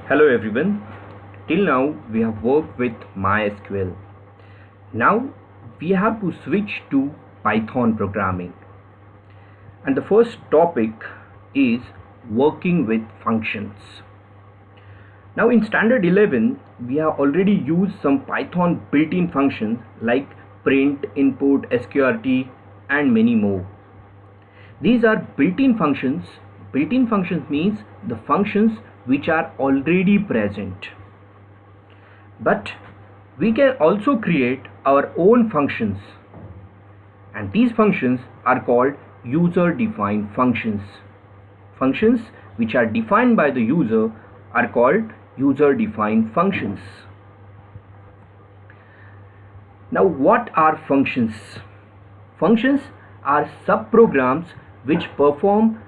Hello everyone. Till now we have worked with MySQL. Now we have to switch to Python programming. And the first topic is working with functions. Now in standard 11 we have already used some Python built-in functions like print, input, sqrt and many more. These are built-in functions. Built-in functions means the functions which are already present. But we can also create our own functions, and these functions are called user-defined functions. Functions which are defined by the user are called user-defined functions. Now what are functions? Functions are subprograms which perform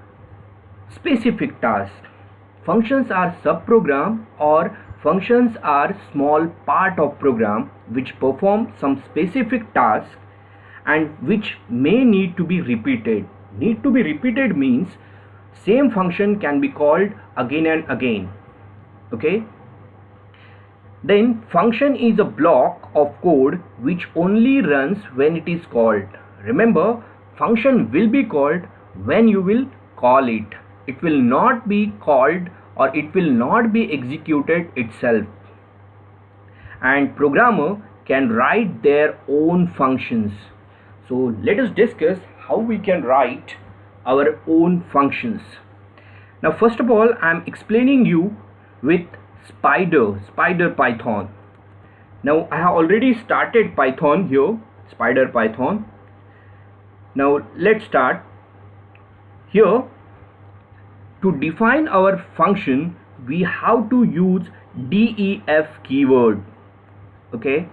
specific tasks. Functions are subprogram or functions are small part of program which perform some specific task and which may need to be repeated. Need to be repeated means same function can be called again and again. Okay. Then function is a block of code which only runs when it is called. Remember, function will be called when you will call it. It will not be called or it will not be executed itself. And programmer can write their own functions. So let us discuss how we can write our own functions. Now first of all, I am explaining you with Spider Python. Now I have already started Python here, Spider Python. Now let's start. Here, to define our function, we have to use def keyword. Okay,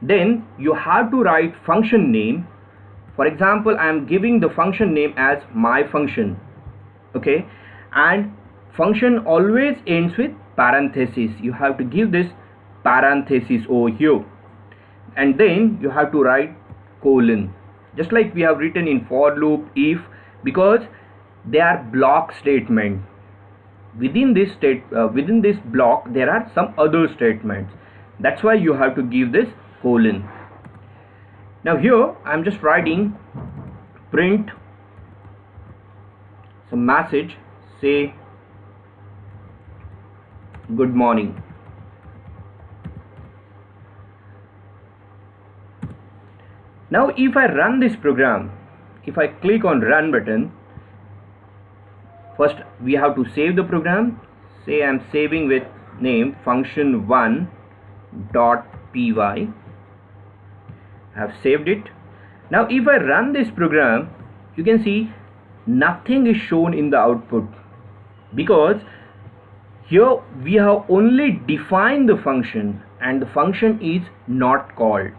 then you have to write function name. For example, I am giving the function name as my function. Okay, and function always ends with parenthesis. You have to give this parenthesis over here, and then you have to write colon, just like we have written in for loop, if, because they are block statement. Within this block there are some other statements. That's why you have to give this colon. Now here I am just writing print some message, say good morning. Now if I run this program, if I click on run button, first we have to save the program. Say I am saving with name function1.py. I have saved it. Now if I run this program, you can see nothing is shown in the output, because here we have only defined the function and the function is not called.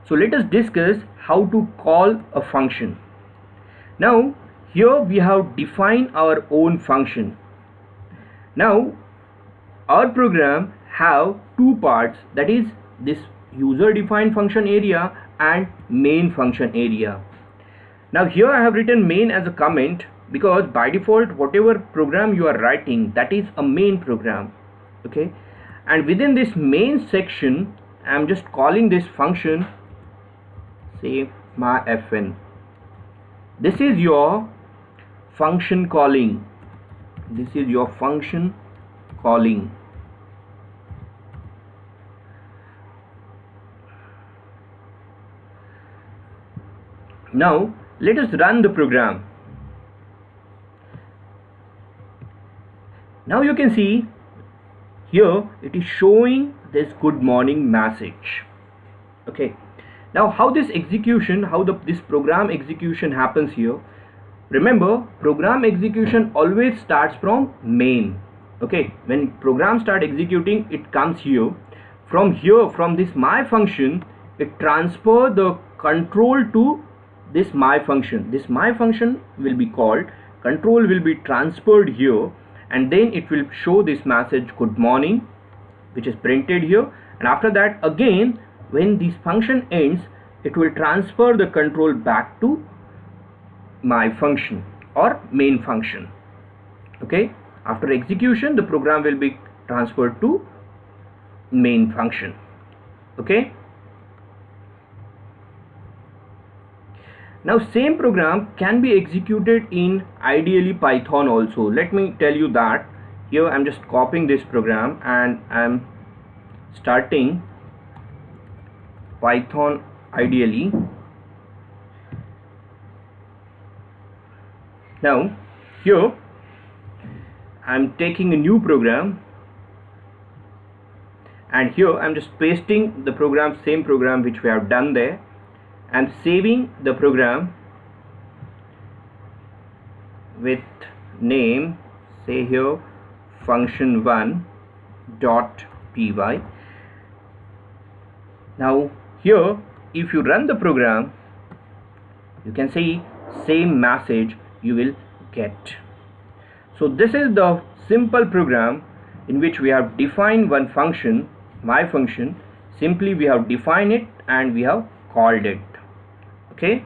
So let us discuss how to call a function. Now here we have defined our own function. Now our program have two parts, that is this user defined function area and main function area. Now here I have written main as a comment, because by default whatever program you are writing, that is a main program. Okay, and within this main section I am just calling this function, say myfn. This is your function calling. This is your function calling. Now let us run the program. Now you can see here it is showing this good morning message. Okay, now how this execution, this program execution happens here. Remember, program execution always starts from main. Okay, when program start executing, it comes here. From here, from this my function, it transfer the control to this my function. This my function will be called, control will be transferred here, and then it will show this message good morning, which is printed here. And after that, again when this function ends, it will transfer the control back to my function or main function. Okay, after execution the program will be transferred to main function. Okay, now same program can be executed in ideally Python also. Let me tell you that. Here I'm just copying this program and I'm starting Python ideally. Now here I'm taking a new program, and here I'm just pasting the program, same program which we have done there, and saving the program with name, say here function1.py. now here if you run the program, you can see same message you will get. So this is the simple program in which we have defined one function, my function. Simply we have defined it and we have called it. Okay.